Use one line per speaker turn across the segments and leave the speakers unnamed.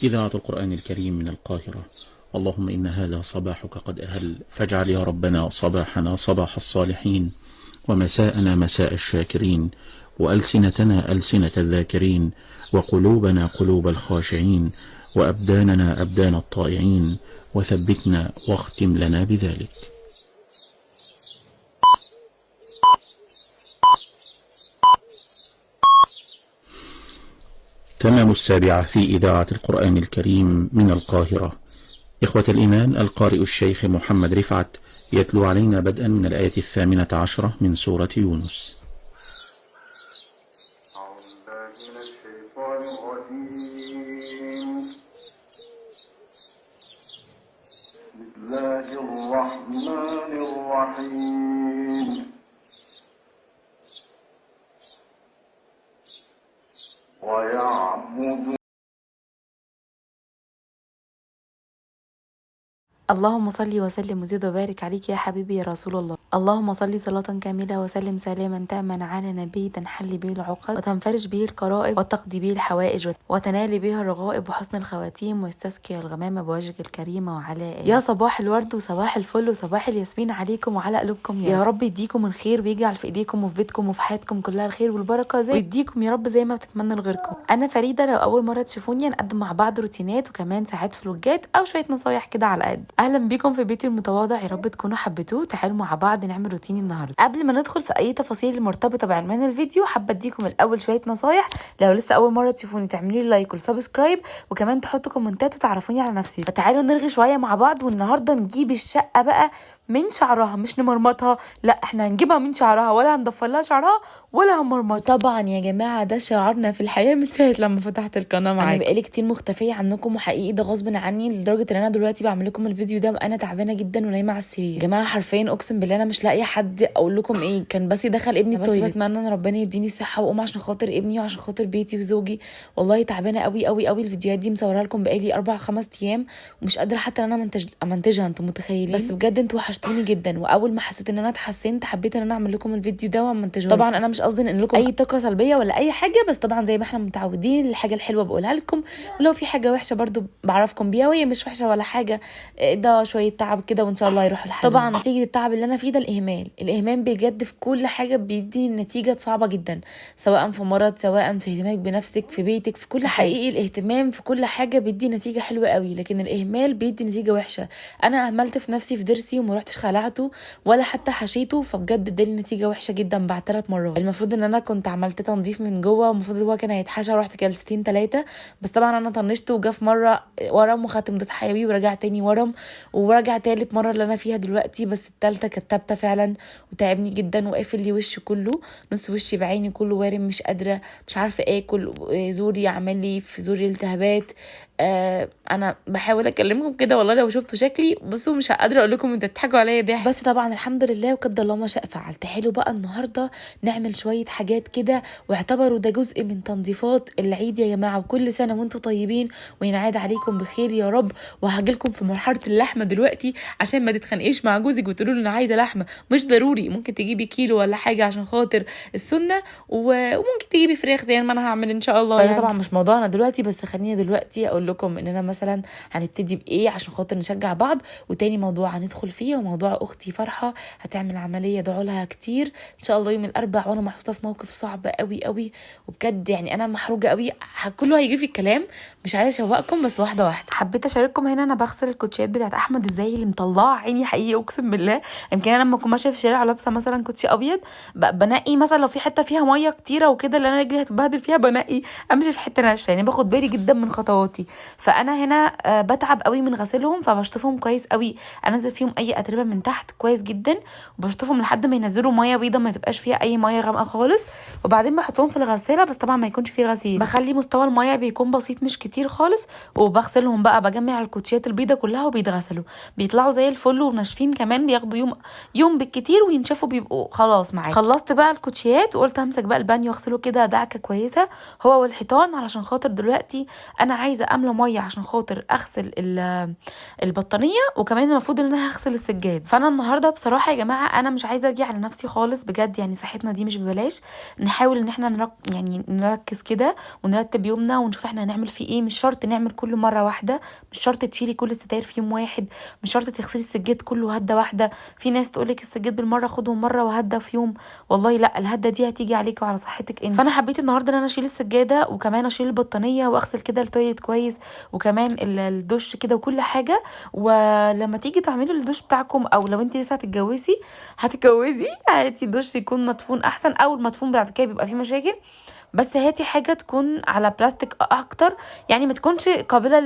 إذاعة القرآن الكريم من القاهرة. اللهم إن هذا صباحك قد أهل، فاجعل يا ربنا صباحنا صباح الصالحين، ومساءنا مساء الشاكرين، وألسنتنا ألسنة الذاكرين، وقلوبنا قلوب الخاشعين، وأبداننا أبدان الطائعين، وثبتنا واختم لنا بذلك. تمام 7 في إذاعة القرآن الكريم من القاهرة. إخوة الإيمان، القارئ الشيخ محمد رفعت يتلو علينا بدءا من الآية 18 من سورة يونس.
بسم الله الرحمن الرحيم. ويعبد
اللهم صل وسلم وزد وبارك عليك يا حبيبي يا رسول الله. اللهم صل صلاة كاملة وسلم سلاما تاما على نبي تنحل به العقد وتنفرج به الكرائب وتقضي به الحوائج وتنال به الرغائب وحسن الخواتيم ويستسقي الغمام بوجهك الكريم وعلى آله. يا صباح الورد وصباح الفل وصباح الياسمين عليكم وعلى قلوبكم يا رب. يديكم الخير ويجعل في ايديكم وفي بيتكم وفي حياتكم كلها الخير والبركة ويديكم يا رب زي ما بتتمنى لغيركم. انا فريدة، لو اول مرة تشوفوني نقدم مع بعض روتينات وكمان ساعات فلوجات او شوية نصايح كده على قد. اهلا بيكم في بيتي المتواضع، يا رب تكونوا حبيتوه. تعالوا مع بعض نعمل روتين النهارده. قبل ما ندخل في اي تفاصيل مرتبطه بعنوان الفيديو، حابه اديكم الاول شويه نصايح. لو لسه اول مره تشوفوني تعملوا لي لايك وسبسكرايب وكمان تحطوا كومنتات وتعرفوني على نفسي. فتعالوا نرغي شويه مع بعض، والنهارده نجيب الشقه بقى من شعرها، مش نمرمطها، لا احنا هنجيبها من شعرها، ولا هنضفر لها شعرها ولا هنمرمطها. طبعا يا جماعه ده شعارنا في الحياه من ساعه لما فتحت القناه معاكم. انا بقالي كتير مختفيه عنكم، وحقيقي ده غصب عني، لدرجه ان انا دلوقتي بعمل لكم الفيديو ده انا تعبانه جدا ونايمه على السرير. يا جماعه حرفيا اقسم بالله انا مش لاقيه حد اقول لكم ايه، كان بس يدخل ابني التويليت. بس بتمنى ان ربنا يديني الصحه واقوم عشان خاطر ابني وعشان خاطر بيتي وزوجي. والله تعبانه قوي قوي قوي. الفيديوهات دي مصورها لكم بقالي 4-5 ايام ومش قادره حتى ان انا امنتجها، انتم متخيلين؟ بس بجد انتوا وحشتوني جدا، واول ما حسيت ان انا اتحسنت حبيت ان انا اعمل لكم الفيديو ده وامنتجه. طبعا انا مش قصدي ان لكم اي طاقه سلبيه ولا اي حاجه، بس طبعا زي ما احنا متعودين الحاجه الحلوه بقولها لكم، ولو في حاجه وحشه برضو بعرفكم بيها، وهي مش وحشه ولا حاجه، ده شويه تعب كده وان شاء الله يروح الحال. طبعا نتيجه التعب اللي انا فيه ده الاهمال بجد في كل حاجه بيدي نتيجه صعبه جدا، سواء في مرض، سواء في اهتمامك بنفسك، في بيتك، في كل حاجه. حقيقي الاهتمام في كل حاجه بيدي نتيجه حلوه قوي، لكن الاهمال بيدي نتيجه وحشه. انا اهملت في نفسي في ضرسي وما رحتش خلعته ولا حتى حشيته، فبجد اداني نتيجه وحشه جدا بعد 3 مرات. المفروض ان انا كنت عملت تنظيف من جوه، والمفروض هو كان هيتحشى، ورحت جلستين 3، بس طبعا انا طنشته وجا في مره ورم وخدت مضاد حيوي ورجع تاني ورم، ورجع تالت مره اللي انا فيها دلوقتي، بس التالتة كانت ثابته فعلا وتعبني جدا وقافل لي وشي كله، نص وشي بعيني كله وارم، مش قادره، مش عارفه اكل، زوري عمل لي في زوري التهابات. انا بحاول اكلمكم كده، والله لو شفتوا شكلي بصوا مش قادره اقول لكم انتوا تضحكوا عليا ضحك، بس طبعا الحمد لله وقدر الله ما شاء فعل. تعالوا بقى النهارده نعمل شويه حاجات كده، واعتبروا ده جزء من تنظيفات العيد يا جماعه، وكل سنه وانتم طيبين وينعاد عليكم بخير يا رب. وهجيلكم في مرحله اللحمه دلوقتي عشان ما تتخانقيش مع جوزك وتقولوا له انا عايزه لحمه، مش ضروري، ممكن تجيبي كيلو ولا حاجه عشان خاطر السنه، وممكن تجيبي فراخ زي ما انا هعمل ان شاء الله يعني. طبعا مش موضوعنا دلوقتي، بس خليني دلوقتي اقول لكم اننا مثلا هنبتدي بايه عشان خاطر نشجع بعض. وتاني موضوع هندخل فيه وموضوع اختي فرحه هتعمل عمليه، ادعوا لها كتير ان شاء الله يوم الاربعاء، وانا محطوطه في موقف صعب قوي قوي، وبجد يعني انا محروجه قوي، كله هيجي في الكلام، مش عايزه اشوقكم بس واحده واحده. حبيت اشارككم هنا انا بغسل الكوتشيات بتاعت احمد ازاي، اللي مطلعه عيني حقيقي اقسم بالله. يمكن انا لما اكون ماشيه في الشارع لابسه مثلا كوتشي ابيض بنقي مثلا لو في حته فيها ميه كتيره وكده اللي انا رجلي هتبهدل فيها، بنقي امشي في حته ناشفه، يعني باخد بالي جدا من خطواتي. فانا هنا بتعب قوي من غسلهم، فبشطفهم كويس قوي، انزل فيهم اي اتربه من تحت كويس جدا، وبشطفهم لحد ما ينزلوا ميه بيضه ما تبقاش فيها اي ميه غامقه خالص، وبعدين بحطهم في الغساله، بس طبعا ما يكونش فيه غسيل، بخلي مستوى الميه بيكون بسيط مش كتير خالص، وبغسلهم بقى، بجمع الكوتشيات البيضه كلها وبيتغسلوا، بيطلعوا زي الفل وناشفين كمان، بياخدوا يوم بالكتير وينشفوا بيبقوا خلاص معاك. خلصت بقى الكوتشيات وقلت همسك بقى البانيو واغسله كده دعكه كويسه هو والحيطان، علشان خاطر دلوقتي انا عايزه املى ميه عشان خاطر اغسل البطانيه، وكمان المفروض ان انا هغسل السجاد. فانا النهارده بصراحه يا جماعه انا مش عايزه اجي على نفسي خالص بجد، يعني صحتنا دي مش ببلاش. نحاول ان احنا نركز كده ونرتب يومنا ونشوف احنا هنعمل فيه ايه. مش شرط نعمل كل مره واحده، مش شرط تشيلي كل الستاير في يوم واحد، مش شرط تغسلي السجاد كله هده واحده. في ناس تقولك السجاد بالمره خدهم مره وهده في يوم، والله لا، الهده دي هتيجي عليك وعلى صحتك انت. فانا حبيت النهارده ان انا اشيل السجاده وكمان اشيل البطانيه واغسل كده التويليت كويس وكمان الدش كده وكل حاجه. ولما تيجي تعملوا الدش بتاعكم او لو انت لسه هتتجوزي هاتي الدش يكون مدفون احسن، او المدفون بعد كده بيبقى فيه مشاكل. بس هاتي حاجه تكون على بلاستيك اكتر، يعني ما تكونش قابله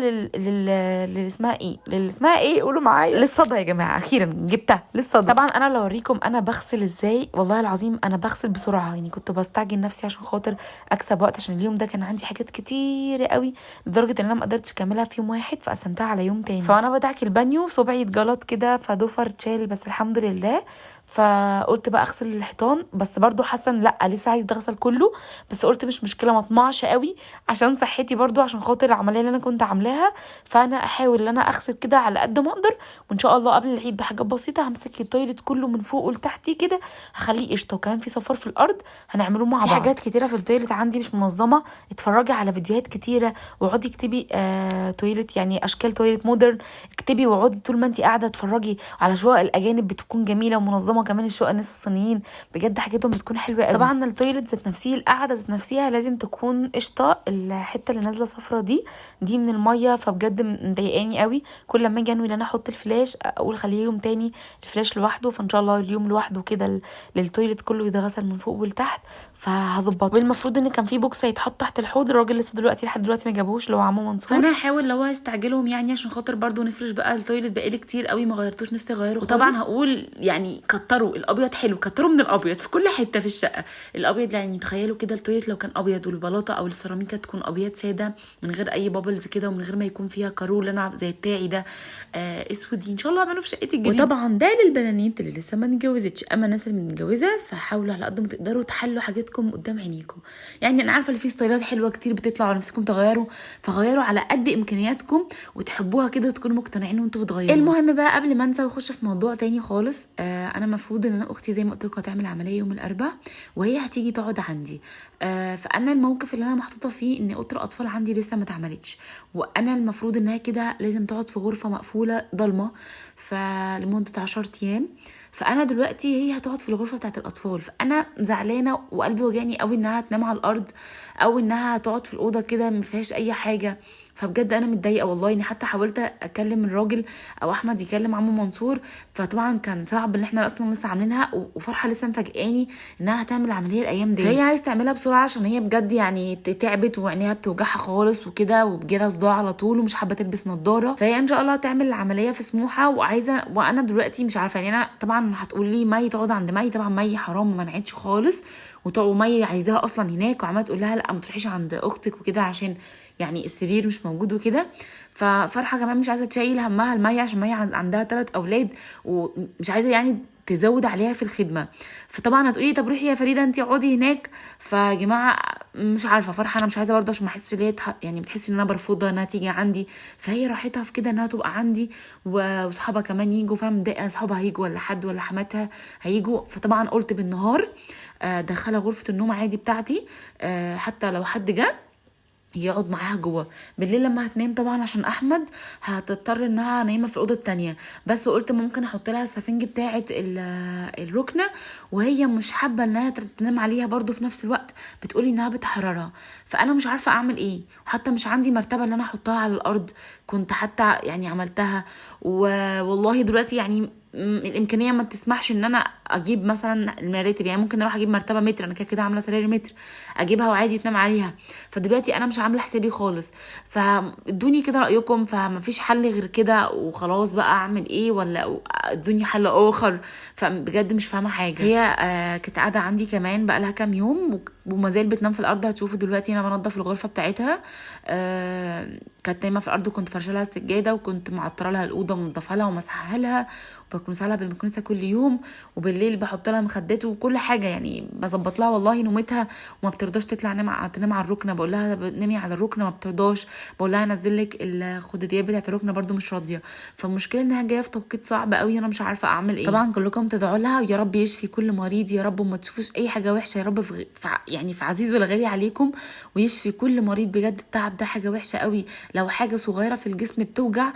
اسمها ايه قولوا معايا، للصدى يا جماعه. اخيرا جبتها للصدى. طبعا انا لو اوريكم انا بغسل ازاي، والله العظيم انا بغسل بسرعه، يعني كنت بستعجل نفسي عشان خاطر اكسب وقت، عشان اليوم ده كان عندي حاجات كتير قوي لدرجه ان انا ما قدرتش اكملها في يوم واحد فقسمتها على يوم تاني. فانا بدعك البانيو صبعي اتجلط كده فضفر اتشال بس الحمد لله. فقلت بقى اغسل الحيطان، بس برضو حاسه لا لسه عايز اغسل كله، بس قلت مش مشكله ما اطمعش قوي عشان صحتي برضو، عشان خاطر العمليه اللي انا كنت عاملاها. فانا احاول ان انا اغسل كده على قد ما اقدر، وان شاء الله قبل العيد بحاجات بسيطه همسك التويليت كله من فوق ولتحتي كده هخليه قشطه، وكمان في صفار في الارض هنعمله مع بعض. في حاجات كتيره في التويليت عندي مش منظمه، اتفرجي على فيديوهات كتيره واقعدي اكتبي تويليت، يعني اشكال تويليت مودرن، اكتبي واقعدي طول ما انت قاعده اتفرجي على شقق الاجانب بتكون جميله ومنظمه، كمان الشقق الناس الصينيين بجد حاجتهم بتكون حلوه قوي. طبعا التويليت ذات نفسيه القعده ذات نفسها لازم تكون قشطه. الحته اللي نازله صفرة دي من الميه فبجد مضايقاني قوي. كل لما اجي انوي ان انا احط الفلاش اقول خليه يوم تاني الفلاش لوحده، فان شاء الله اليوم لوحده كده للتويليت كله يتغسل من فوق ولتحت فهظبطه. والمفروض ان كان في بوكس هيتحط تحت الحوض، الراجل لسه لحد دلوقتي ما جابوش لو عمو منصور، فانا هحاول لو هيستعجلهم يعني عشان خاطر برضو نفرش بقى التويليت. بقالي كتير قوي ما غيرتوش، نفسي اغيره. وطبعا هقول يعني كتروا الابيض حلو، كتروا من الابيض في كل حته في الشقه. الابيض يعني تخيلوا كده التويليت لو كان ابيض والبلاطه او السيراميكا تكون ابيض ساده من غير اي بابلز كده ومن غير ما يكون فيها كارول انا زي بتاعي ده اسود، ان شاء الله اعمله في شقتي الجديده. وطبعا ده للبنانيت اللي لسه ما اتجوزتش، اما الناس اللي متجوزه فحاولوا على قد ما تقدروا تحلوا حاجاتكم قدام عينيكم. يعني انا عارفه اللي في ستايلات حلوه كتير بتطلع على نفسكم تغيروا، فغيروا على قد امكانياتكم وتحبوها كده وتكونوا مقتنعين وانتوا بتغيروا. المهم بقى قبل ما انسى واخش في موضوع تاني خالص، انا المفروض ان انا اختي زي ما قلت لكم هتعمل عمليه يوم الاربعاء وهي هتيجي تقعد عندي. فانا الموقف اللي انا محطوطه فيه ان اوضه الاطفال عندي لسه ما اتعملتش، وانا المفروض انها كده لازم تقعد في غرفه مقفوله ضلمه فلمده 10 ايام. فانا دلوقتي هي هتقعد في الغرفه بتاعه الاطفال، فانا زعلانه وقلبي وجعني قوي انها تنام على الارض او انها تقعد في الاوضه كده ما فيهاش اي حاجه. فبجد انا متضايقه والله، اني حتى حاولت اكلم الراجل او احمد يكلم عمو منصور، فطبعا كان صعب ان احنا اصلا لسه عاملينها، وفرحه لسه مفاجئاني انها هتعمل عمليه الايام دي. فهي عايز تعملها بسرعه عشان هي بجد يعني تعبت وعينيها بتوجعها خالص وكده وبجيلها صداع على طول ومش حابه تلبس نظاره. فهي ان شاء الله هتعمل العمليه في سموحه وعايزه، وانا دلوقتي مش عارفه يعني. انا طبعا هتقولي مي تقعد عند مي، طبعا مي حرام ما منعتش خالص، ومي عايزاها اصلا هناك وعماله تقول لها لا ما تروحيش عند اختك وكده عشان يعني السرير مش موجود وكده. ففرحه كمان مش عايزه تشيل همها المي عشان مي عندها 3 اولاد ومش عايزه يعني تزود عليها في الخدمه. فطبعا هتقولي طب روحي يا فريده انت اقعدي هناك. فجماعه مش عارفه فرحه انا مش عايزه برضه عشان ما احسش ان هي يعني بتحس ان انا برفضها انها تيجي عندي، فهي راحتها في كده انها تبقى عندي وصحابها كمان يجوا. فانا متضايقه صحابها هيجوا ولا حد ولا حماتها هيجوا. فطبعا قلت بالنهار دخلها غرفه النوم عادي بتاعتي، حتى لو حد جه يقعد معاها جوه. بالليل لما هتنام طبعا عشان احمد هتضطر انها نايمه في الاوضه التانية، بس قلت ممكن احط لها السفنج بتاعه الركنه وهي مش حابه انها تنام عليها برضو في نفس الوقت، بتقولي انها بتحررها. فانا مش عارفه اعمل ايه، وحتى مش عندي مرتبه ان انا احطها على الارض. كنت حتى يعني عملتها والله دلوقتي يعني الامكانيه ما تسمحش ان انا اجيب مثلا المراتب، يعني ممكن اروح اجيب مرتبه متر، انا كده عامله سرير متر اجيبها وعادي تنام عليها. فدلوقتي انا مش عامله حسابي خالص، فادوني كده رايكم، فمفيش حل غير كده وخلاص بقى اعمل ايه ولا ادوني حل اخر؟ فبجد مش فاهمه حاجه. هي كانت قاعده عندي كمان بقى لها كام يوم وما زال بتنام في الارض. هتشوفوا دلوقتي انا بنضف الغرفه بتاعتها. كانت نايمه في الارض وكنت فرشه لها السجاده وكنت معطره لها الاوضه ومنضفها لها ومسحها لها وبكنسها لها بالمكنسه كل يوم. وبالليل بالليل بحط لها مخدات وكل حاجه، يعني بظبط لها والله نومتها وما بترضاش تطلع تنام على الركنه، بقول لها نامي على الركنه ما بترضاش، بقول لها انزل لك الخداديات بتاعه الركنه برده مش راضيه. فالمشكله انها جايه في توقيت صعب قوي، انا مش عارفه اعمل ايه. طبعا كلكم تدعوا لها ويا رب يشفي كل مريض يا رب، وما تشوفوش اي حاجه وحشه يا رب يعني في عزيز ولا غالي عليكم، ويشفي كل مريض. بجد التعب ده حاجه وحشه قوي، لو حاجه صغيره في الجسم بتوجع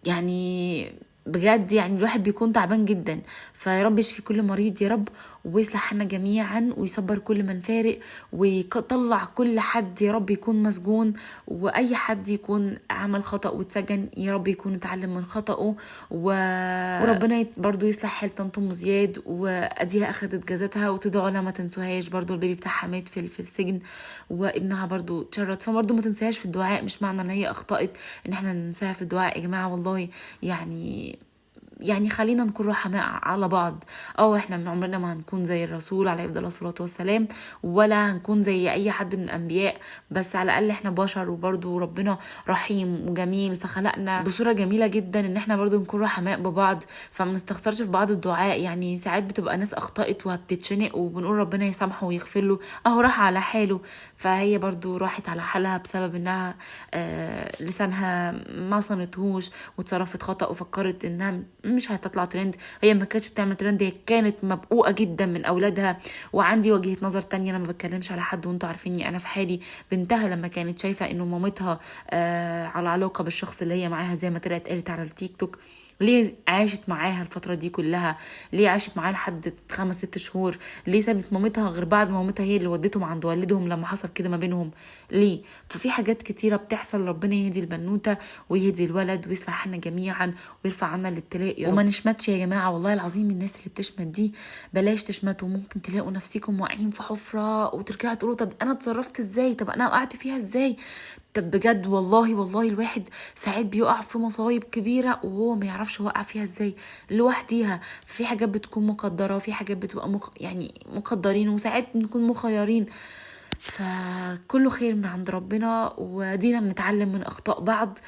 يعني بجد يعني الواحد بيكون تعبان جدا. فيا رب يشفي كل مريض يا رب، ويصلح حالنا جميعا، ويصبر كل من فارق، ويطلع كل حد يا رب يكون مسجون، واي حد يكون عمل خطأ واتسجن يا رب يكون اتعلم من خطأه، وربنا برضو يصلح حال طنط ام زياد، واديها اخدت جزاتها، وتدعوا لها ما تنسوهاش برضو، البيبي بتاعها مات في السجن وابنها برضو اتشرد، فبرضو ما تنساهاش في الدعاء. مش معنى ان هي اخطأت ان احنا ننساها في الدعاء يا جماعه، والله يعني خلينا نكون رحماء على بعض. احنا من عمرنا ما هنكون زي الرسول عليه افضل الصلاه والسلام، ولا هنكون زي اي حد من الانبياء، بس على الاقل احنا بشر، وبرضو ربنا رحيم وجميل فخلقنا بصوره جميله جدا ان احنا برضو نكون رحماء ببعض، فما نستخسرش في بعض الدعاء. يعني ساعات بتبقى ناس اخطأت وهتتشنق وبنقول ربنا يسامحه ويغفر له، راح على حاله، فهي برضو راحت على حالها بسبب انها لسانها ما صنتهوش وتصرفت خطأ وفكرت انها مش هتطلع ترند. هي ما كانتش بتعمل ترند، هي كانت مبقوقه جدا من اولادها. وعندي وجهه نظر تانية، انا ما بتكلمش على حد وانتوا عارفيني انا في حالي. بنتها لما كانت شايفه انه مامتها على علاقه بالشخص اللي هي معاها زي ما طلعت قالت على التيك توك، ليه عاشت معاها الفتره دي كلها؟ ليه عاشت معاها لحد 5-6 شهور؟ ليه سابت مامتها غير بعد ما مامتها هي اللي ودتهم عند والدهم لما حصل كده ما بينهم؟ ليه؟ ففي حاجات كتيره بتحصل. ربنا يهدي البنوته ويهدي الولد ويصلح حالنا جميعا ويرفع عنا الابتلاء، وما نشمتش يا جماعه. والله العظيم الناس اللي بتشمت دي بلاش تشمتوا، ممكن تلاقوا نفسكم واقعين في حفره وترجعوا تقولوا طب انا اتصرفت ازاي، طب انا وقعت فيها ازاي. طب بجد والله الواحد ساعات بيقع في مصايب كبيره وهو ما يعرفش وقع فيها ازاي لوحديها. في حاجات بتكون مقدره وفي حاجات بتبقى يعني مقدرين، وساعات بنكون مخيرين. فكله خير من عند ربنا، ودينا بنتعلم من اخطاء بعض.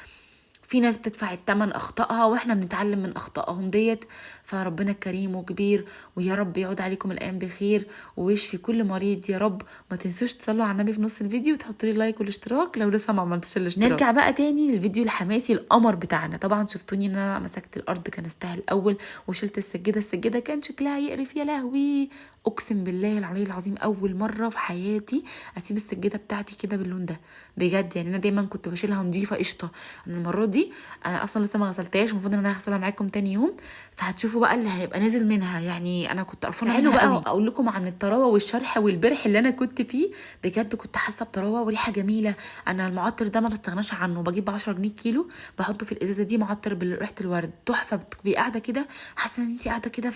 في ناس بتدفع الثمن اخطائها واحنا بنتعلم من اخطائهم ديت. فربنا كريم وكبير، ويا رب يعود عليكم الايام بخير ويشفي كل مريض يا رب. ما تنسوش تصلوا على النبي في نص الفيديو وتحطوا لي لايك والاشتراك لو لسه ما عملتش الاشتراك. نرجع بقى تاني للفيديو الحماسي القمر بتاعنا. طبعا شفتوني ان انا مسكت الارض كان استاهل الاول، وشلت السجاده كان شكلها يقرف يا لهوي. اقسم بالله العلي العظيم اول مره في حياتي اسيب السجاده بتاعتي كده باللون ده بجد. يعني انا دايما كنت بشيلها نظيفه قشطه، انا المره دي انا اصلا لسه ما غسلتهاش، المفروض ان انا هغسلها معاكم تاني يوم، فهتشوفوا بقى اللي هيبقى نازل منها. يعني انا كنت قرفانه منها بقى قوي. اقول لكم عن الطراوه والشرح والبرح اللي انا كنت فيه، بجد كنت حاسه بطراوه وريحه جميله. انا المعطر ده ما بستغناش عنه، بجيب 10 جنيه كيلو بحطه في الازازه دي، معطر بريحه الورد تحفه. بتبقي قاعده كده حاسه ان انت قاعده كده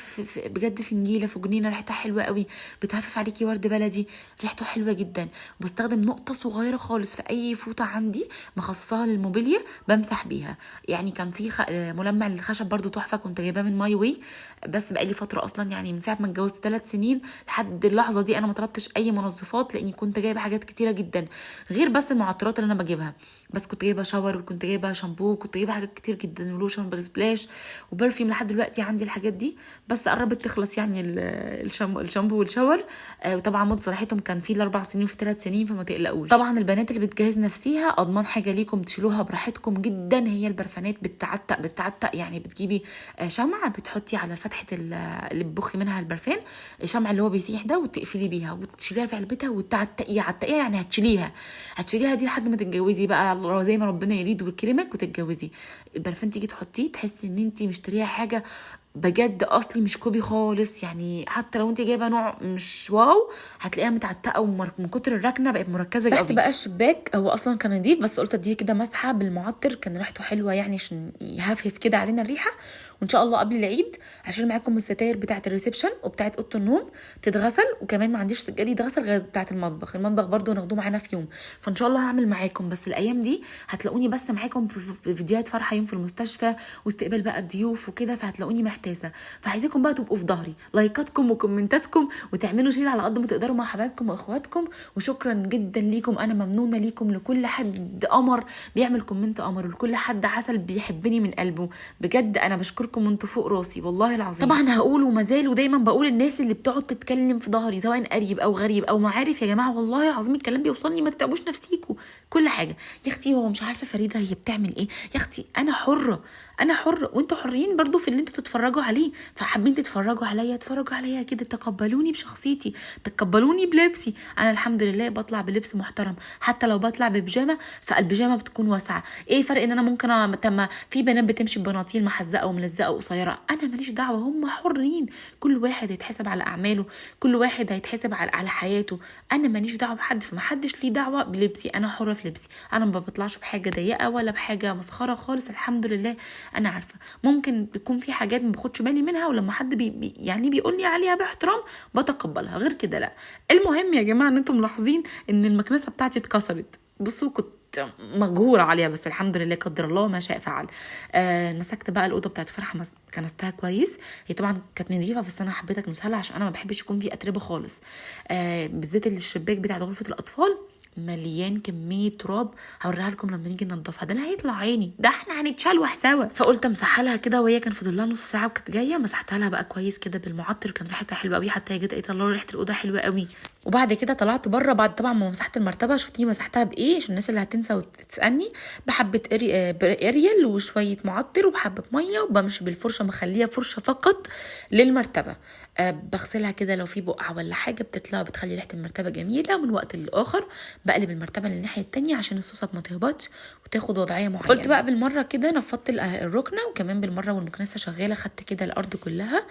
بجد في نجيله في جنينه، ريحتها حلوه قوي، بتهفف عليكي ورد بلدي ريحته حلوه جدا. وبستخدم نقطه صغيره خالص في اي فوطه عندي مخصصاها للموبيليا بمسح بيها. يعني كان في ملمع للخشب برضو تحفه، كنت جايباه من ماي واي، بس بقالي فتره اصلا يعني من ساعه ما اتجوزت 3 سنين لحد اللحظه دي انا ما طلبتش اي منظفات، لاني كنت جايبه حاجات كتيره جدا غير بس المعطرات اللي انا بجيبها. بس كنت جايبه شاور، وكنت جايبه شامبو، كنت جايبه حاجات كتير جدا، ولوشن بسبلاش وبرفيوم. لحد دلوقتي عندي الحاجات دي بس قربت تخلص، يعني الشامبو والشاور. وطبعا مده صلاحيتهم كان في 4 سنين وفي 3 سنين، فما تقلقوش. طبعا البنات اللي بتجهز نفسيها اضمن حاجه ليكم تشيلوها براحتكم جدا هي البرفانات. بتعتق يعني بتجيبي شمع بتحطي على فتحه اللي بتبخي منها البرفان، الشمع اللي هو بيسيح ده، وتقفلي بيها وتشيليها في علبتها وتعتقيها يعني هتشيليها دي لحد ما تتجوزي بقى زي ما ربنا يريد ويكرمك وتتجوزي. البرفان تيجي تحطيه تحسي ان انت مشتريها حاجه بجد اصلي، مش كوبي خالص. يعني حتى لو انت جايبه نوع مش واو هتلاقيها متعتقه ومن كتر الركنه بقت مركزه قوي. بقى الشباك هو اصلا كان نضيف، بس قلت اديه كده مسحه بالمعطر، كان ريحته حلوه يعني عشان يهفهف كده علينا الريحه. وان شاء الله قبل العيد هشيل معاكم الستاير بتاعه الريسبشن وبتاعه اوضه النوم تتغسل، وكمان ما عنديش سجاده يتغسل غير بتاعه المطبخ برضو ناخدوه معانا في يوم. فان شاء الله هعمل معاكم، بس الايام دي هتلاقوني بس معاكم في فيديوهات فرحه يوم في المستشفى واستقبال بقى الضيوف وكده، فهتلاقوني محتاسه. فعايزاكم بقى تبقوا في ظهري، لايكاتكم وكومنتاتكم، وتعملوا شير على قد ما تقدروا مع حبايبكم واخواتكم. وشكرا جدا ليكم، انا ممنونه ليكم، لكل حد قمر بيعمل كومنت قمر، ولكل حد عسل بيحبني من قلبه. بجد انا بشكركم بشكركم وانتوا فوق راسي والله العظيم. طبعا هقول وما زال ودايما بقول الناس اللي بتقعد تتكلم في ظهري سواء قريب او غريب او معارف، يا جماعه والله العظيم الكلام بيوصلني، ما تتعبوش نفسيكوا. كل حاجه يا اختي هو مش عارفه فريده هي بتعمل ايه، يا اختي انا حره وانتوا حرين برضو في اللي انتوا تتفرجوا عليه. فحابين تتفرجوا عليا اتفرجوا عليا كده، تقبلوني بشخصيتي، تقبلوني بلبسي. انا الحمد لله بطلع بلبس محترم، حتى لو بطلع ببيجامه فالبيجامه بتكون واسعه. ايه فرق ان انا ممكن في بنات بتمشي ببناطيل محزقه وملزقه وقصيره، انا ماليش دعوه، هم حرين. كل واحد هيتحسب على اعماله، كل واحد هيتحسب على حياته. انا ماليش دعوه بحد، فمحدش ليه دعوه بلبسي، انا حره في لبسي. انا ما بطلعش بحاجه ضيقه ولا بحاجه مسخره خالص، الحمد لله. انا عارفه ممكن بيكون في حاجات ما باخدش بالي منها، ولما حد يعني بيقول لي عليها باحترام بتقبلها، غير كده لا. المهم يا جماعه ان انتم ملاحظين ان المكنسه بتاعتي اتكسرت، بصوا كنت مجهوره عليها، بس الحمد لله قدر الله ما شاء فعل. مسكت بقى الاوضه بتاعت فرحه، كنستها كويس. هي طبعا كانت نظيفه بس انا حبيت اكنسها عشان انا ما بحبش يكون في اتربه خالص، بالذات الشباك بتاعت غرفه الاطفال مليان كميه تراب. هوريها لكم لما نيجي ننضفها، ده انا هيطلع عيني، ده احنا هنتشلوح سوا. فقلت امسحها لها كده، وهي كان فاضل لها نص ساعه وكانت جايه، مسحتها لها بقى كويس كده بالمعطر، كان ريحتها حلوه قوي. حتى هي جت قالت الله ريحه الاوضه حلوه قوي. وبعد كده طلعت بره، بعد طبعا ما مسحت المرتبه. شفتيني مسحتها بايه عشان الناس اللي هتنسى وتسالني؟ بحبه اريال وشويه معطر وبحبه ميه، وبمشي بالفرشه مخليها فرشه فقط للمرتبه. بغسلها كده لو في بقعه ولا حاجه بتطلع، بتخلي ريحه المرتبه جميله. من وقت للاخر بقلب المرتبه للناحيه التانية عشان الصوصه ما تهبطش وتاخد وضعيه معينه. قلت بقى بالمره كده نفضت الركنه، وكمان بالمره والمكنسه شغاله خدت كده الارض كلها.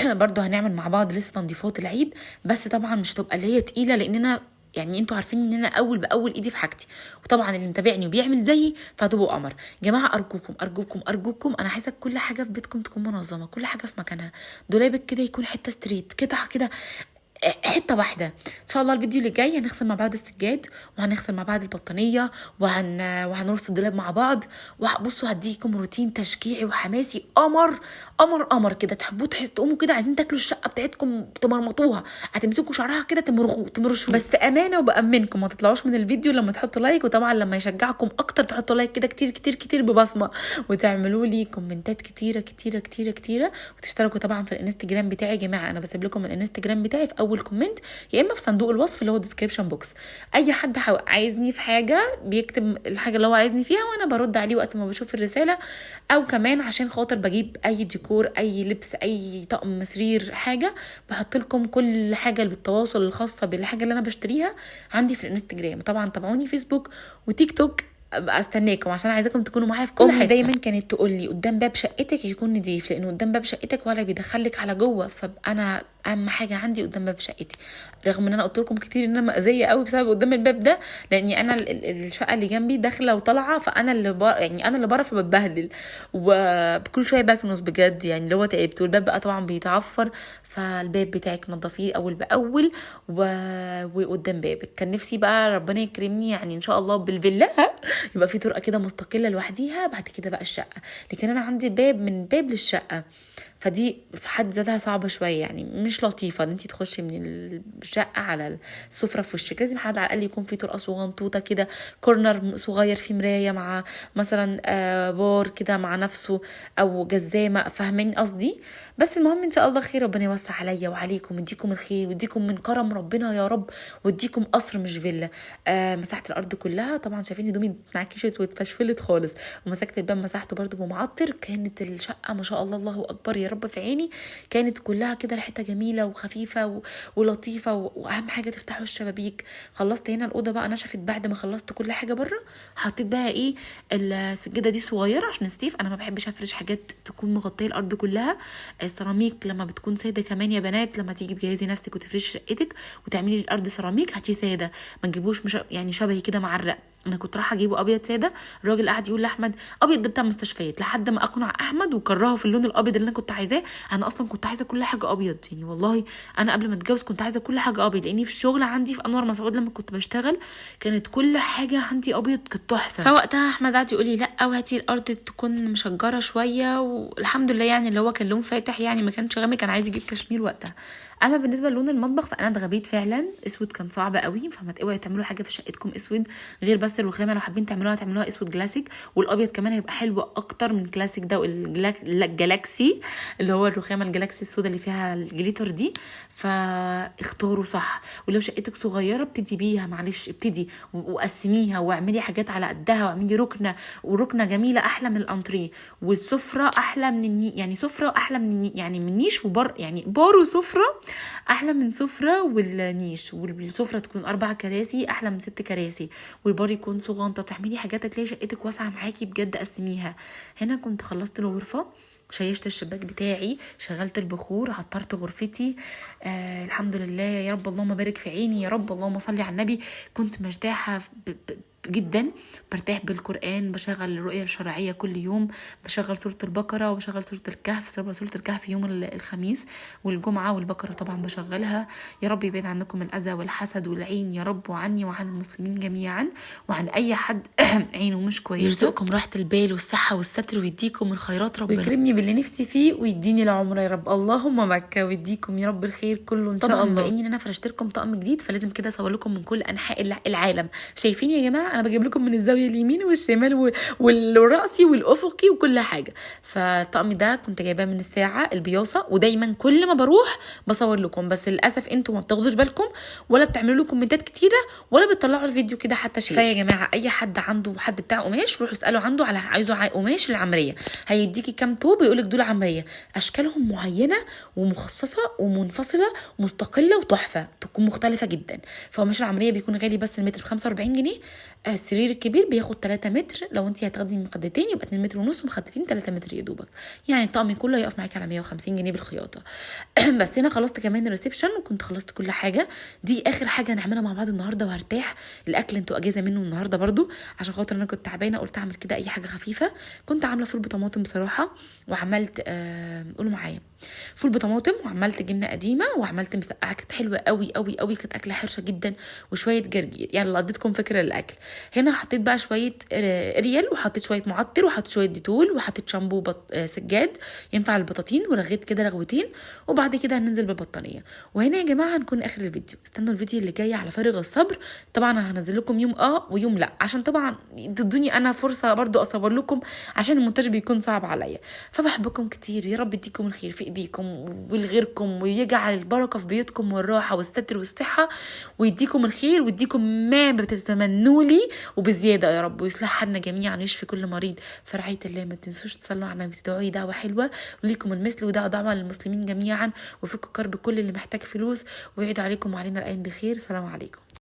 برضو هنعمل مع بعض لسه تنظيفات العيد، بس طبعا مش هتبقى اللي هي تقيله، لاننا يعني انتوا عارفين ان انا اول باول ايدي في حاجتي، وطبعا اللي متابعني وبيعمل زيي فهتبقوا قمر. جماعه ارجوكم ارجوكم ارجوكم، انا عايزه كل حاجه في بيتكم تكون منظمه، كل حاجه في مكانها. دولابك كده يكون حته ستريت قطعه كده، حته واحده. ان شاء الله الفيديو اللي جاي هنغسل مع بعض السجاد، وهنغسل مع بعض البطانيه، وهنرص الدولاب مع بعض. وبصوا هديكم روتين تشجيعي وحماسي قمر قمر قمر كده. تحبوا تقوموا كده عايزين تاكلوا الشقه بتاعتكم تمرمطوها، هتمسكوا شعرها كده تمرشوا، بس امانه وبامنكم ما تطلعوش من الفيديو لما تحطوا لايك. وطبعا لما يشجعكم اكتر تحطوا لايك كده كتير كتير كتير ببصمه، وتعملوا لي كومنتات كتيره كتيره كتيره كتيره، وتشتركوا طبعا في الانستجرام بتاعي. يا جماعه انا بسيب لكم الانستجرام بتاعي في اول كومنت، يا اما في صندوق الوصف اللي هو ديسكريبشن بوكس. اي حد عايزني في حاجه بيكتب الحاجه اللي هو عايزني فيها، وانا برد عليه وقت ما بشوف الرساله. او كمان عشان خاطر بجيب اي ديكور، اي لبس، اي طقم سرير، حاجه بحط لكم كل حاجه بالتواصل الخاصه بالحاجه اللي انا بشتريها عندي في الانستجرام. طبعا تابعوني فيسبوك وتيك توك، استناكم عشان عايزاكم تكونوا معايا في كل حاجه. دايما كانت تقول لي قدام باب شقتك يكون نضيف، لانه قدام باب شقتك ولا بيدخلك على جوه. فانا اهم حاجه عندي قدام باب شقتي، رغم ان انا قلت لكم كتير ان انا مأذيه قوي بسبب قدام الباب ده، لاني انا الشقه اللي جنبي داخله وطالعه، فانا اللي يعني انا اللي بره فبتبهدل، وكل شويه بكنس بجد يعني اللي هو تعبت. والباب بقى طبعا بيتعفر، فالباب بتاعك نضفيه اول باول وقدام بابك. كان نفسي بقى ربنا يكرمني يعني ان شاء الله بالفيلا يبقى في طرقه كده مستقله لوحديها، بعد كده بقى الشقه. لكن انا عندي باب من باب للشقه، فدي في حد ذاتها صعبه شويه، يعني مش لطيفه ان انت تخشي من الشقه على السفره في وشك. لازم حد على الاقل يكون في طرقه صغنطوطه كده، كورنر صغير فيه مرايه مع مثلا بار كده مع نفسه، او جزامه، فاهمين قصدي؟ بس المهم ان شاء الله خير، ربنا يوسع عليا وعليكم، ويديكم الخير ويديكم من كرم ربنا يا رب، ويديكم قصر مش فيلا. مسحت الارض كلها طبعا، شايفين هدومي اتنعكشت واتفشفلت خالص، ومسكت الباب مسحته برده بمعطر. كانت الشقه ما شاء الله الله اكبر يا رب في عيني، كانت كلها كده ريحتها جميله وخفيفه ولطيفه. واهم حاجه تفتحوا الشبابيك. خلصت هنا الاوضه بقى نشفت بعد ما خلصت كل حاجه بره. حطيت بقى ايه السجاده دي صغيره عشان الصيف، انا ما بحبش افرش حاجات تكون مغطيه الارض كلها. السيراميك لما بتكون ساده كمان يا بنات، لما تيجي تجهزي نفسك وتفرشي شقتك وتعملي الارض سيراميك هاتي ساده، ما تجيبوش يعني شبهي كده معرق. انا كنت رايحه اجيبه ابيض ساده، الراجل قاعد يقول لاحمد ابيض ده بتاع مستشفيات، لحد ما اقنع احمد وكرهه في اللون الابيض اللي انا كنت عايزاه. انا اصلا كنت عايزه كل حاجه ابيض، يعني والله انا قبل ما اتجوز كنت عايزه كل حاجه ابيض، لاني في الشغل عندي في انور مسعود لما كنت بشتغل كانت كل حاجه عندي ابيض، كانت تحفه. فوقتها احمد قعد يقول لي لا وهاتي الارض تكون مشجره شويه، والحمد لله يعني اللي هو كان لون فاتح، يعني ما كانش غامق، كان عايز يجيب كشمير وقتها. اما بالنسبه للون المطبخ فانا اتغبيت فعلا، اسود كان صعب قوي. فما اوعوا تعملوا حاجه في شقتكم اسود غير بس بس الرخامه لو حابين تعملوها اسود كلاسيك، والابيض كمان هيبقى حلو اكتر من كلاسيك ده، الجلاكسي اللي هو الرخامه الجلاكسي السودا اللي فيها الجليتر دي. فاختاروا صح. ولو شقتك صغيره ابتدي بيها، معلش ابتدي وقسميها واعملي حاجات على قدها، واعملي ركنه، وركنه جميله احلى من الانتريه، والسفره احلى من يعني سفره احلى من يعني من نيش وبر، يعني بار وسفره احلى من سفره والنيش، والسفره تكون 4 كراسي احلى من 6 كراسي، والبار يكون صغنطه. تعملي حاجات تلاقي شقتك واسعه معاكي بجد، قسميها. هنا كنت خلصت الغرفه، شيشت الشباك بتاعي، شغلت البخور، عطرت غرفتي. الحمد لله يا رب، اللهم بارك في عيني يا رب، اللهم صلي على النبي. كنت مرتاحه جدا، برتاح بالقرآن، بشغل الرؤية الشرعية كل يوم، بشغل سورة البقرة وبشغل سورة الكهف، سورة الكهف يوم الخميس والجمعة، والبقرة طبعا بشغلها. يا رب يبعد عنكم الأذى والحسد والعين يا رب، وعني وعن المسلمين جميعا، وعن أي حد عينه مش كويسة. يرزقكم راحة البال والصحة والستر، ويديكم الخيرات ربنا، ويكرمني باللي نفسي فيه، ويديني العمر يا رب، اللهم مكة، ويديكم يا رب الخير كله ان شاء الله. بما اني انا فرشت لكم طقم جديد، فلازم كده اصور لكم من كل انحاء العالم. شايفين يا جماعه انا بجيب لكم من الزاويه اليمين والشمال والراسي والافقي وكل حاجه. فالطقم ده كنت جايباه من الساعه البياصه، ودايما كل ما بروح بصور لكم، بس للاسف انتوا ما بتاخدوش بالكم، ولا بتعملوا لكم كومنتات كتيره، ولا بتطلعوا الفيديو كده حتى شيء. فيا جماعه اي حد عنده حد بتاع قماش، روحوا اسالوا عنده على عايزه قماش العمريه، هيديكي كام توب يقول لك دول عمريه، اشكالهم معينه ومخصصه ومنفصله ومستقله وتحفه، تكون مختلفه جدا. فقماش العمريه بيكون غالي، بس المتر ب45 جنيه. السرير الكبير بياخد 3 متر، لو انت هتاخدي مخدتين يبقى 2 متر ونص، ومخدتين 3 متر يا دوبك. يعني الطقم كله هيقف معاكي على 150 جنيه بالخياطه. بس هنا خلصت كمان الريسبشن، وكنت خلصت كل حاجه. دي اخر حاجه هنعملها مع بعض النهارده، وهرتاح. الاكل انتوا اجازه منه النهارده برضو، عشان خاطر انا كنت تعبانه، قلت اعمل كده اي حاجه خفيفه. كنت عامله فول بطماطم بصراحه، وعملت قولوا معايا فول بطماطم، وعملت جبنه قديمه، وعملت مسقعه كانت حلوه قوي قوي قوي، كانت اكله حرشه جدا، وشويه جرجير. يعني اديتكم فكره للاكل. هنا حطيت بقى شويه ريال، وحطيت شويه معطر، وحطيت شويه ديتول، وحطيت شامبو سجاد ينفع البطاطين، ورغيت كده رغوتين، وبعد كده هننزل بالبطانيه. وهنا يا جماعه هنكون اخر الفيديو. استنوا الفيديو اللي جاي على فارغ الصبر. طبعا هنزل لكم يوم ويوم لا، عشان طبعا تدوني انا فرصه برضو اصور لكم، عشان المونتاج بيكون صعب عليا. فبحبكم كتير، يا رب يديكم الخير في ايديكم ولغيركم، ويجعل البركه في بيوتكم والراحه والستر والصحه، ويديكم الخير، ويديكم ما بتتمنوا لي وبزياده يا رب، ويصلح حالنا جميعا، ويشفي كل مريض في رعايه الله. ما تنسوش تصلوا على النبي، تدعوا لي دعوه حلوه، وليكم المثل، ودعوه دعوه للمسلمين جميعا، وفكوا كرب كل اللي محتاج فلوس، ويعيدوا عليكم وعلينا الايام بخير. سلام عليكم.